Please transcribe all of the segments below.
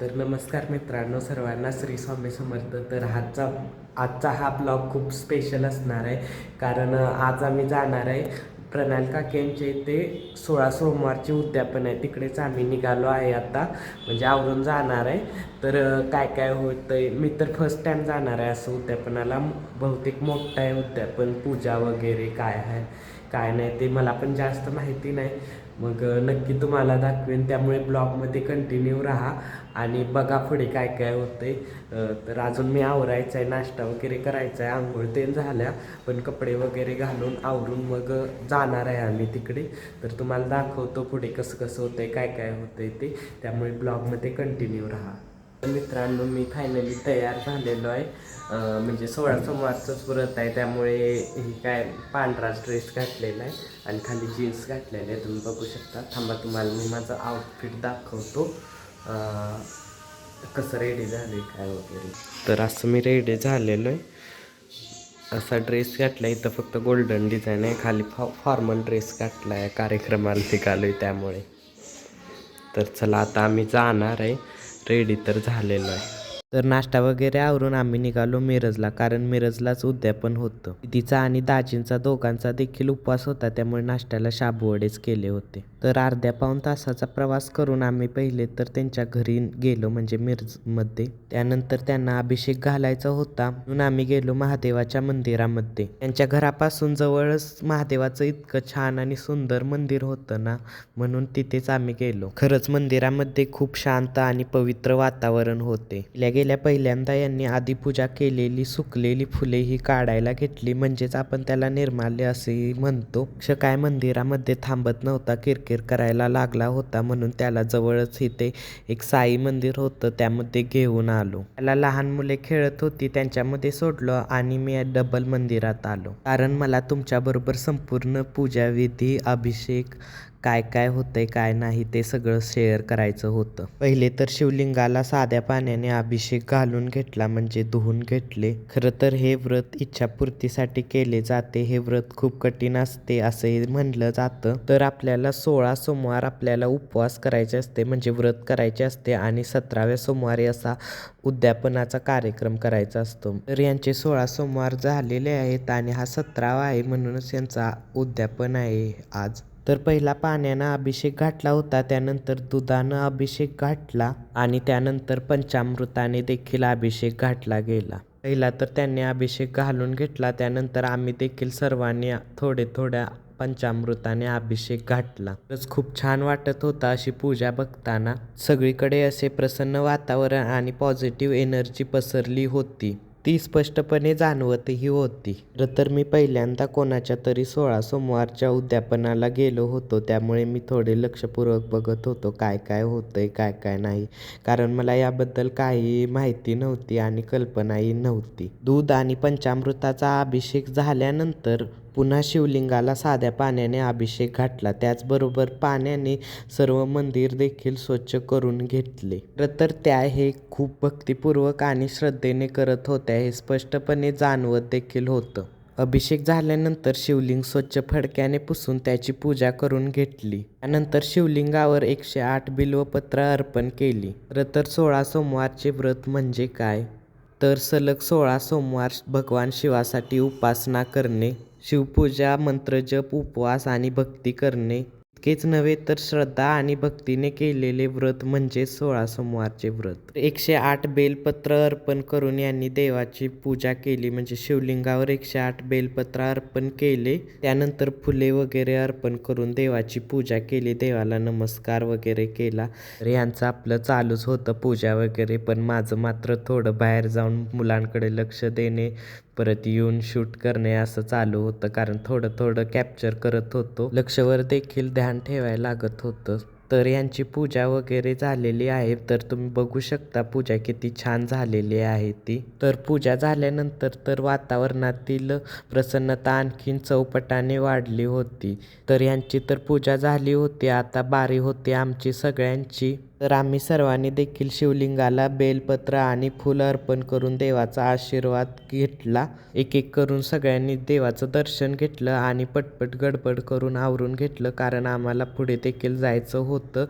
तर नमस्कार मित्रांनो, सर्वांना श्री स्वामी समर्थ. तर आजचा हा ब्लॉग खूप स्पेशल असणार आहे. कारण आज आम्ही जाणार आहे प्रणाल काकेंच्या इथे 16 सोमवारचे उद्यापन आहे. तिकडेच आम्ही निघालो आहे आता, म्हणजे आवरून जाणार आहे. तर काय काय होतं आहे, मी तर फर्स्ट टाईम जाणार आहे असं उद्यापनाला. बहुतेक मोठं आहे उद्यापन, पूजा वगैरे काय आहे काय नाही ते मला पण जास्त माहिती नाही. मग नक्की तुम्हाला दाखवेन, त्यामुळे ब्लॉगमध्ये कंटिन्यू राहा आणि बघा पुढे काय काय होते. तर अजून मी आवरायचं आहे, नाश्ता वगैरे करायचा आहे, आंघोळ ते झाल्या, पण कपडे वगैरे घालून आवरून मग जाणार आहे आम्ही तिकडे. तर तुम्हाला दाखवतो पुढे कसं कसं होतं आहे, काय काय होतं आहे ते, त्यामुळे ब्लॉगमध्ये कंटिन्यू राहा. मित्रांनो, मी फायनली तयार झालेलो आहे. म्हणजे 16 सोमवारचंच व्रत आहे, त्यामुळे ही काय पांढराच ड्रेस घातलेला आहे आणि खाली जीन्स घातलेले आहे, तुम्ही बघू शकता. थांबा, तुम्हाला मी माझं आउटफिट दाखवतो कसं रेडी झाले काय वगैरे. तर असं मी रेडी झालेलो आहे. असा ड्रेस घातला आहे, इथं फक्त गोल्डन डिझाईन आहे, खाली फॉर्मल ड्रेस घातला आहे, कार्यक्रमाला निघालो आहे त्यामुळे. तर चला आता आम्ही जाणार आहे, रेडी तर झालेलो आहे. तर नाश्ता वगैरे आवरून आम्ही निघालो मिरजला, कारण मिरजलाच उद्यापन होतं. तिचा आणि दाजींचा दोघांचा देखील उपवास होता, त्यामुळे नाश्त्याला शाबूवडेच केले होते. तर अर्ध्या पाऊण तासाचा प्रवास करून आम्ही पहिले तर त्यांच्या घरी गेलो, म्हणजे मिरजमध्ये. त्यानंतर त्यांना अभिषेक घालायचा होता म्हणून आम्ही गेलो महादेवाच्या मंदिरामध्ये. त्यांच्या घरापासून जवळच महादेवाचं इतकं छान आणि सुंदर मंदिर होतं ना, म्हणून तिथेच आम्ही गेलो. खरंच मंदिरामध्ये खूप शांत आणि पवित्र वातावरण होते. गेल्या पहिल्यांदा यांनी आदिपूजा केलेली सुकलेली फुले ही काढायला घेतली, म्हणजेच आपण त्याला निर्माल्य असेही म्हणतो. काय मंदिरामध्ये थांबत नव्हता, किरकिर करायला लागला होता, म्हणून त्याला जवळच इथे एक साई मंदिर होतं, त्यामध्ये घेऊन आलो. त्याला लहान मुले खेळत होती, त्यांच्यामध्ये सोडलं आणि मी डबल मंदिरात आलो, कारण मला तुमच्याबरोबर संपूर्ण पूजाविधी, अभिषेक काय काय होतंय काय नाही ते सगळं शेअर करायचं होतं. पहिले तर शिवलिंगाला साध्या पाण्याने अभिषेक घालून घेतला, म्हणजे धुवून घेतले. खरं तर हे व्रत इच्छापूर्तीसाठी केले जाते. हे व्रत खूप कठीण असते असंही म्हणलं जातं. तर आपल्याला 16 सोमवार आपल्याला उपवास करायचे असते, म्हणजे व्रत करायचे असते, आणि 17व्या सोमवारी असा उद्यापनाचा कार्यक्रम करायचा असतो. तर यांचे 16 सोमवार झालेले आहेत आणि हा 17वा आहे, म्हणूनच यांचा उद्यापन आहे आज. तर पहिला पाण्यानं अभिषेक घातला होता, त्यानंतर दुधानं अभिषेक घातला आणि त्यानंतर पंचामृताने देखील अभिषेक घातला गेला. पहिला तर त्यांनी अभिषेक घालून घेतला, त्यानंतर आम्ही देखील सर्वांनी थोड्या पंचामृताने अभिषेक घातला. खरंच खूप छान वाटत होतं अशी पूजा बघताना. सगळीकडे असे प्रसन्न वातावरण आणि पॉझिटिव्ह एनर्जी पसरली होती, ती स्पष्टपणे जाणवतही होती. तर मी पहिल्यांदा कोणाच्या तरी 16 सोमवारच्या उद्यापनाला गेलो होतो, त्यामुळे मी थोडे लक्षपूर्वक बघत होतो काय काय होतंय काय काय नाही, कारण मला याबद्दल काही माहिती नव्हती आणि कल्पनाही नव्हती. दूध आणि पंचामृताचा अभिषेक झाल्यानंतर पुन्हा शिवलिंगाला साध्या पाण्याने अभिषेक घातला, त्याचबरोबर पाण्याने सर्व मंदिर देखील स्वच्छ करून घेतले. तर त्या हे खूप भक्तिपूर्वक आणि श्रद्धेने करत होत्या, हे स्पष्टपणे जाणवत देखील होतं. अभिषेक झाल्यानंतर शिवलिंग स्वच्छ फडक्याने पुसून त्याची पूजा करून घेतली. त्यानंतर शिवलिंगावर 108 बिल्वपत्र अर्पण केली. तर 16 सोमवारचे व्रत म्हणजे काय, तर सलग 16 सोमवार भगवान शिवासाठी उपासना करणे, शिवपूजा, मंत्रजप, उपवास आणि भक्ती करणे. इतकेच नव्हे तर श्रद्धा आणि भक्तीने केलेले व्रत म्हणजे 16 सोमवारचे व्रत. 108 बेलपत्र अर्पण करून यांनी देवाची पूजा केली, म्हणजे शिवलिंगावर 108 बेलपत्र अर्पण केले. त्यानंतर फुले वगैरे अर्पण करून देवाची पूजा केली, देवाला नमस्कार वगैरे केला. तर यांचं आपलं चालूच होतं पूजा वगैरे, पण माझं मात्र थोडं बाहेर जाऊन मुलांकडे लक्ष देणे, परत येऊन शूट करणे असं चालू होतं, कारण थोडं थोडं कॅप्चर करत होतो. लक्षवर देखील ध्यान ठेवायला लागत होतं. तर यांची पूजा वगैरे झालेली आहे, तर तुम्ही बघू शकता पूजा किती छान झालेली आहे ती. तर पूजा झाल्यानंतर तर वातावरणातील प्रसन्नता आणखीन चौपटाने वाढली होती. तर यांची तर पूजा झाली होती, आता बारी होती आमची सगळ्यांची. तर आम्ही सर्वांनी देखील शिवलिंगाला बेलपत्र आणि फूल अर्पण करून देवाचा आशीर्वाद घेतला. एक एक करून सगळ्यांनी देवाचं दर्शन घेतलं आणि पटपट गडबड करून आवरून घेतलं, कारण आम्हाला पुढे देखील जायचं होतं.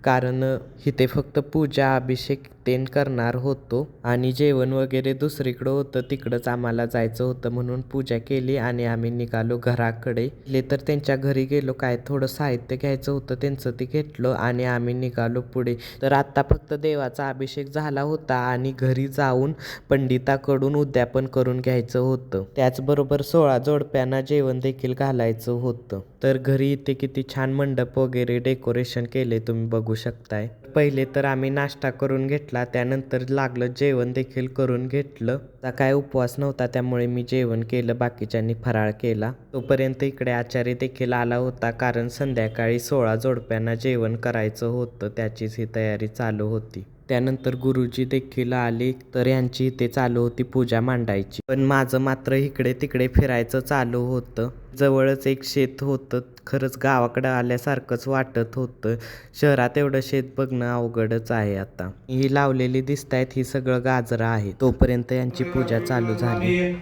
कारण इथे फक्त पूजा अभिषेक तेन करणार होतो आणि जेवण वगैरे दुसरीकडं होतं, तिकडंच आम्हाला जायचं होतं म्हणून पूजा केली आणि आम्ही निघालो घराकडे. तर त्यांच्या घरी गेलो, काय थोडं साहित्य घ्यायचं होतं त्यांचं ते घेतलं आणि आम्ही निघालो पुढे. तर आत्ता फक्त देवाचा अभिषेक झाला होता आणि घरी जाऊन पंडिताकडून उद्यापन करून घ्यायचं होतं. त्याचबरोबर 16 जोडप्यांना जेवण देखील घालायचं होतं. तर घरी इथे किती छान मंडप वगैरे डेकोरेशन केले तुम्ही बघू शकताय. पहिले तर आम्ही नाश्ता करून घेतला, त्यानंतर लागलं जेवण देखील करून घेतलं. आता काय उपवास नव्हता त्यामुळे मी जेवण केलं, बाकीच्यांनी फराळ केला. तोपर्यंत इकडे आचारी देखील आला होता, कारण संध्याकाळी 16 जोडप्यांना जेवण करायचं होतं, त्याचीच ही तयारी चालू होती. त्यानंतर गुरुजी देखील आले, तर यांची इथे चालू होती पूजा मांडायची. पण माझं मात्र इकडे तिकडे फिरायचं चालू होतं. जवळच एक शेत होतं, खरंच गावाकडं आल्यासारखंच वाटत होतं. शहरात एवढं शेत बघणं अवघडच आहे. आता ही लावलेली दिसत आहेत, ही सगळं गाजरं आहे. तोपर्यंत यांची पूजा चालू झाली.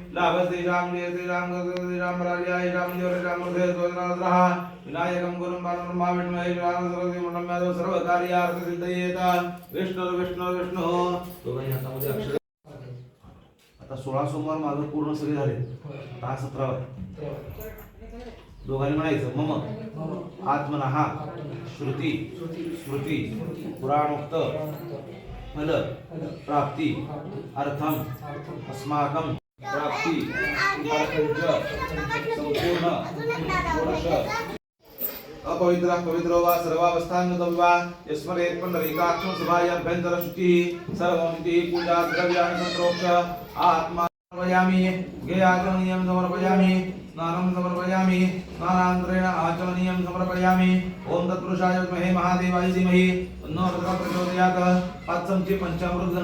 आता 16 सोमवार माझं पूर्ण सगळे झाले. आता 17 दोघांनी म्हणायचं मम आत्मनः श्रुती स्मृती पुराणोक्त फल प्राप्ती अर्थम अस्माकं प्राप्ती संपूर्ण अपवित्र पवित्रो वा सर्वावस्थांगतव्वा यस्मरेत् पुंडरीकाक्षं सभायाभ्यन्तरं शुचिः सर्वमिति पूजा द्रव्याणि संप्रोक्ष आत्मा समर्पयामि गेयाचमनीयं समर्पयामि स्नानं समर्पयामि स्नानान्तरेण आचमनीयं समर्पयामि ओम तत्पुरुषाय विद्महे महादेवाय धीमहि तन्नो रुद्रः प्रचोदयात् पाचमचे पंचामृत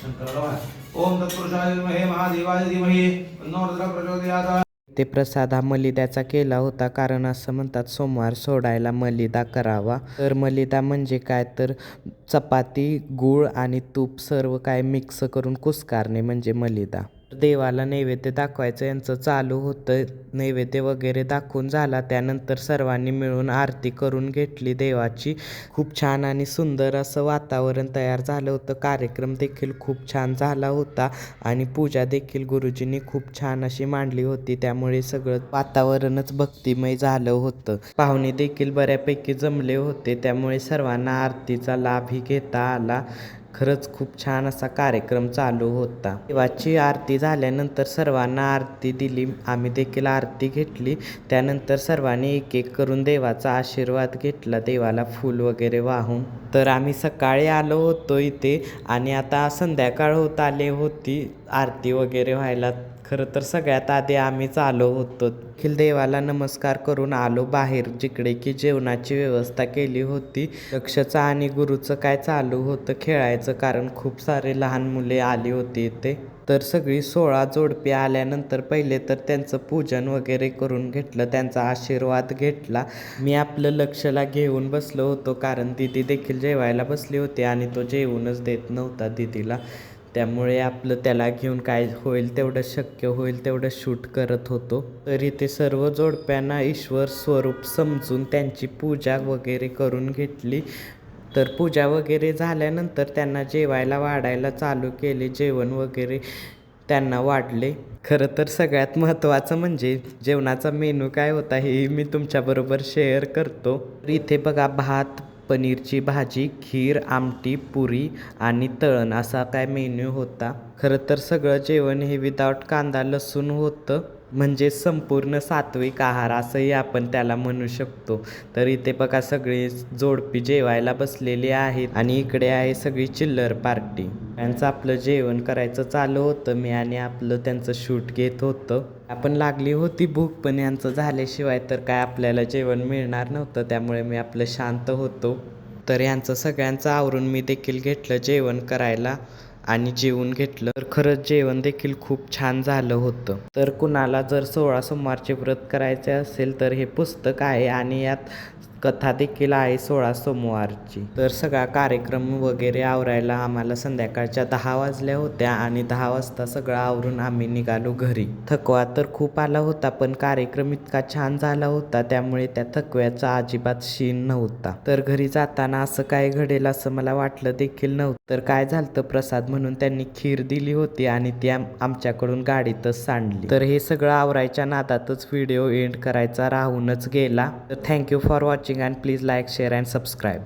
शंकराय ओम तत्पुरुषाय विद्महे महादेवाय धीमहि तन्नो रुद्रः प्रचोदयात्. ते प्रसाद हा मलिदाचा केला होता, कारण असं म्हणतात सोमवार सोडायला मलिदा करावा. तर मलिदा म्हणजे काय, तर चपाती, गूळ आणि तूप सर्व काय मिक्स करून कुस्कारणे म्हणजे मलिदा. देवाला नैवेद्य दाखवायचं यांचं चालू होतं. नैवेद्य वगैरे दाखवून झाला, त्यानंतर सर्वांनी मिळून आरती करून घेतली देवाची. खूप छान आणि सुंदर असं वातावरण तयार झालं होतं. कार्यक्रम देखील खूप छान झाला होता आणि पूजा देखील गुरुजींनी खूप छान अशी मांडली होती, त्यामुळे सगळं वातावरणच भक्तिमय झालं होतं. पाहुणे देखील बऱ्यापैकी जमले होते, त्यामुळे सर्वांना आरतीचा लाभही घेता आला. खरंच खूप छान असा कार्यक्रम चालू होता. देवाची आरती झाल्यानंतर सर्वांना आरती दिली, आम्ही देखील आरती घेतली. त्यानंतर सर्वांनी एक एक करून देवाचा आशीर्वाद घेतला, देवाला फूल वगैरे वाहून. तर आम्ही सकाळी आलो होतो इथे आणि आता संध्याकाळ होत आली होती आरती वगैरे व्हायला. खरं तर सगळ्यात आधी आम्हीच आलो होतो. देखील देवाला नमस्कार करून आलो बाहेर, जिकडे की जेवणाची व्यवस्था केली होती. लक्षचं आणि गुरुचं काय चालू होतं खेळायचं, कारण खूप सारे लहान मुले आली होती इथे. तर सगळी 16 जोडपी आल्यानंतर पहिले तर त्यांचं पूजन वगैरे करून घेतलं, त्यांचा आशीर्वाद घेतला. मी आपलं लक्षला घेऊन बसलो होतो, कारण दिदी देखील जेवायला बसली होती आणि तो जेवूनच देत नव्हता दिदीला. त्यामुळे आपलं त्याला घेऊन काय होईल तेवढं, शक्य होईल तेवढं शूट करत होतो. तरी ते सर्व जोडप्यांना ईश्वर स्वरूप समजून त्यांची पूजा वगैरे करून घेतली. तर पूजा वगैरे झाल्यानंतर त्यांना जेवायला वाढायला चालू केले, जेवण वगैरे त्यांना वाढले. खरं तर सगळ्यात महत्त्वाचं म्हणजे जेवणाचा मेनू काय होता हे मी तुमच्याबरोबर शेअर करतो. इथे बघा, भात, पनीरची भाजी, खीर, आमटी, पुरी आणि तळण असा काय मेन्यू होता. खरं तर सगळं जेवण हे विदाऊट कांदा लसूण होतं, म्हणजे संपूर्ण सात्विक आहार असंही आपण त्याला म्हणू शकतो. तर इथे बघा सगळे जोडपी जेवायला बसलेली आहेत आणि इकडे आहे सगळी चिल्लर पार्टी. त्यांचं आपलं जेवण करायचं चालू होतं, मी आणि आपलं त्यांचं शूट घेत होतं. आपण लागली होती भूक, पण यांचं झाल्याशिवाय तर काय आपल्याला जेवण मिळणार नव्हतं, त्यामुळे मी आपलं शांत होतो. तर यांचं सगळ्यांचं आवरून मी देखील घेतलं जेवण करायला आणि जेवून घेतलं. तर खरंच जेवण देखील खूप छान झालं होतं. तर कुणाला जर 16 सोमवारचे व्रत करायचे असेल तर हे पुस्तक आहे आणि यात कथा देखील आहे 16 सोमवारची. तर सगळा कार्यक्रम वगैरे आवरायला आम्हाला संध्याकाळच्या 10 वाजल्या होत्या आणि 10 वाजता सगळं आवरून आम्ही निघालो घरी. थकवा तर खूप आला होता, पण कार्यक्रम इतका छान झाला होता त्यामुळे त्या थकव्याचा अजिबात शीण नव्हता. तर घरी जाताना असं काय घडेल असं मला वाटलं देखील नव्हतं. तर काय झालं, प्रसाद म्हणून त्यांनी खीर दिली होती आणि ती आमच्याकडून गाडीतच सांडली. तर हे सगळं आवरायच्या नादातच व्हिडिओ एंड करायचा राहूनच गेला. तर thank you for watching and please like, share and subscribe.